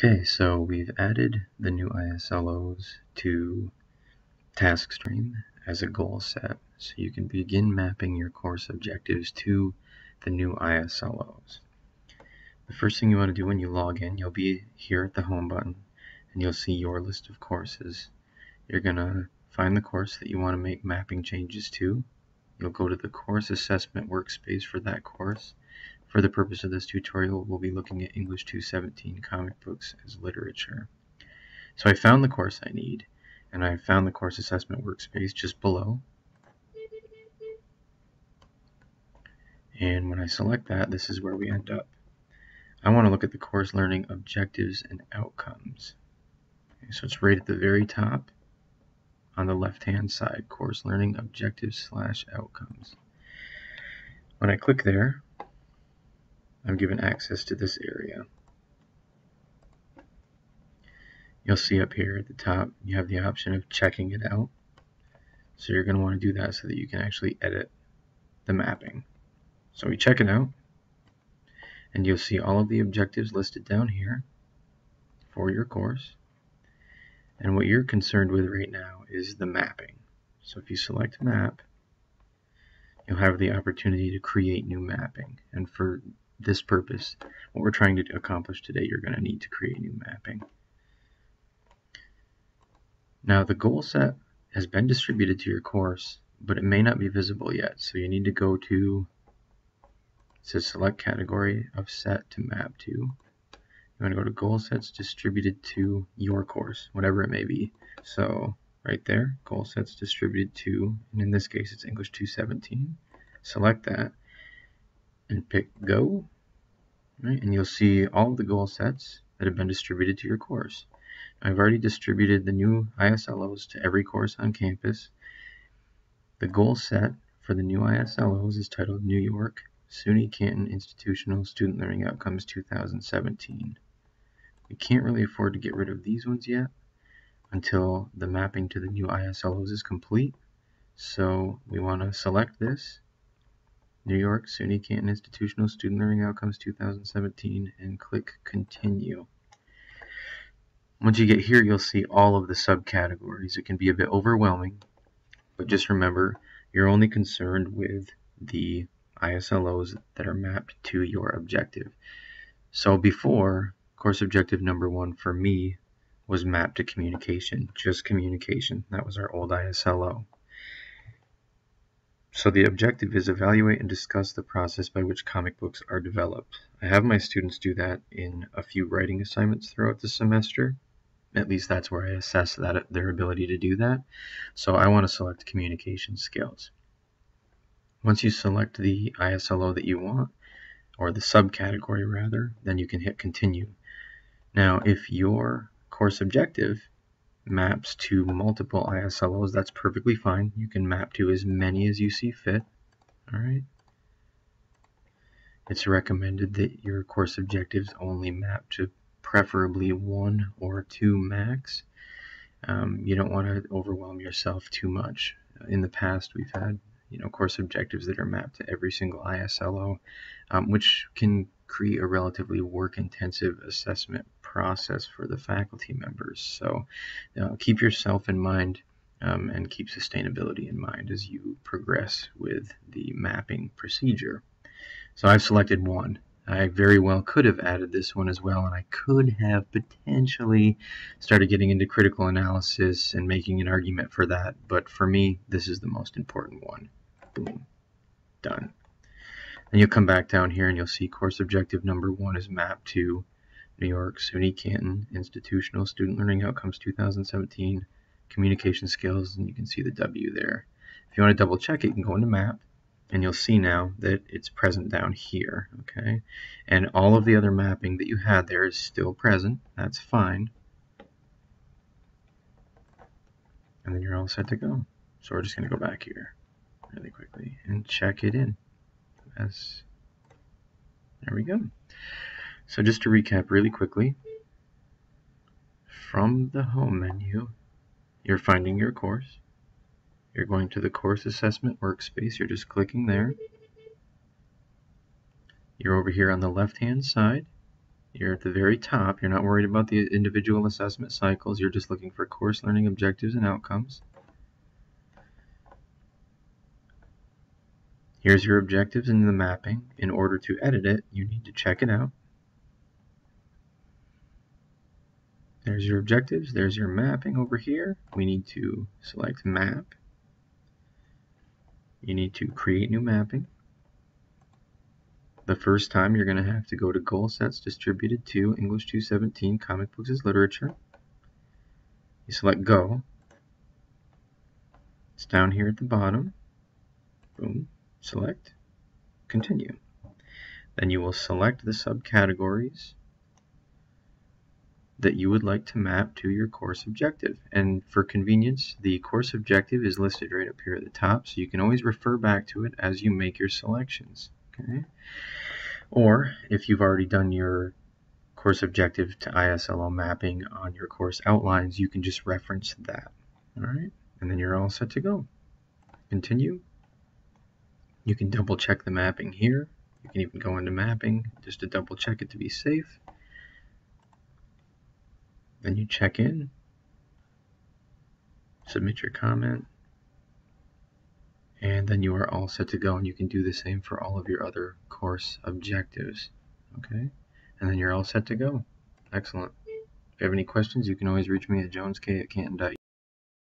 Okay, so we've added the new ISLOs to Taskstream as a goal set, so you can begin mapping your course objectives to the new ISLOs. The first thing you want to do when you log in, you'll be here at the home button, and you'll see your list of courses. You're going to find the course that you want to make mapping changes to. You'll go to the course assessment workspace for that course. For the purpose of this tutorial, we'll be looking at English 217 comic books as literature. So I found the course I need, and I found the course assessment workspace just below. And when I select that, this is where we end up. I want to look at the course learning objectives and outcomes. Okay, so it's right at the very top on the left-hand side, course learning objectives/outcomes. When I click there, I'm given access to this area. You'll see up here at the top, you have the option of checking it out. So you're going to want to do that so that you can actually edit the mapping. So we check it out, and you'll see all of the objectives listed down here for your course. And what you're concerned with right now is the mapping. So if you select map, you'll have the opportunity to create new mapping. And for this purpose, what we're trying to accomplish today, you're going to need to create new mapping. Now the goal set has been distributed to your course, but it may not be visible yet. So you need to go to, it says select category of set to map to. You want to go to goal sets distributed to your course, whatever it may be. So right there, goal sets distributed to, and in this case it's English 217. Select that and pick go, right? And you'll see all of the goal sets that have been distributed to your course. I've already distributed the new ISLOs to every course on campus. The goal set for the new ISLOs is titled New York SUNY Canton Institutional Student Learning Outcomes 2017. We can't really afford to get rid of these ones yet until the mapping to the new ISLOs is complete. So we want to select this, New York SUNY Canton Institutional Student Learning Outcomes 2017, and click Continue. Once you get here, you'll see all of the subcategories. It can be a bit overwhelming, but just remember, you're only concerned with the ISLOs that are mapped to your objective. So before, course objective number 1 for me was mapped to communication, just communication. That was our old ISLO. So the objective is evaluate and discuss the process by which comic books are developed. I have my students do that in a few writing assignments throughout the semester. At least that's where I assess their ability to do that. So I want to select communication skills. Once you select the ISLO that you want, or the subcategory rather, then you can hit continue. Now if your course objective maps to multiple ISLOs, that's perfectly fine. You can map to as many as you see fit. Alright. It's recommended that your course objectives only map to preferably 1 or 2 max. You don't want to overwhelm yourself too much. In the past, we've had course objectives that are mapped to every single ISLO, which can create a relatively work-intensive assessment process for the faculty members. So keep yourself in mind and keep sustainability in mind as you progress with the mapping procedure. So I've selected 1. I very well could have added this one as well, and I could have potentially started getting into critical analysis and making an argument for that, but for me, this is the most important one. Boom. Done. And you'll come back down here and you'll see course objective number 1 is mapped to New York SUNY Canton Institutional Student Learning Outcomes 2017 Communication Skills, and you can see the W there. If you want to double check it, you can go into map, and you'll see now that it's present down here, okay? And all of the other mapping that you had there is still present. That's fine. And then you're all set to go. So we're just going to go back here really quickly and check it in. There we go. So just to recap really quickly, from the home menu, you're finding your course. You're going to the course assessment workspace. You're just clicking there. You're over here on the left-hand side. You're at the very top. You're not worried about the individual assessment cycles. You're just looking for course learning objectives and outcomes. Here's your objectives in the mapping. In order to edit it, you need to check it out. There's your objectives. There's your mapping over here. We need to select map. You need to create new mapping. The first time you're going to have to go to Goal Sets Distributed to English 217 Comic Books as Literature. You select Go. It's down here at the bottom. Boom. Select. Continue. Then you will select the subcategories that you would like to map to your course objective. And for convenience, the course objective is listed right up here at the top, so you can always refer back to it as you make your selections. Okay? Or if you've already done your course objective to ISLO mapping on your course outlines, you can just reference that. All right? And then you're all set to go. Continue. You can double check the mapping here. You can even go into mapping just to double check it to be safe. Then you check in, submit your comment, and then you are all set to go, and you can do the same for all of your other course objectives. Okay? And then you're all set to go. Excellent. If you have any questions, you can always reach me at jonesk@canton.edu.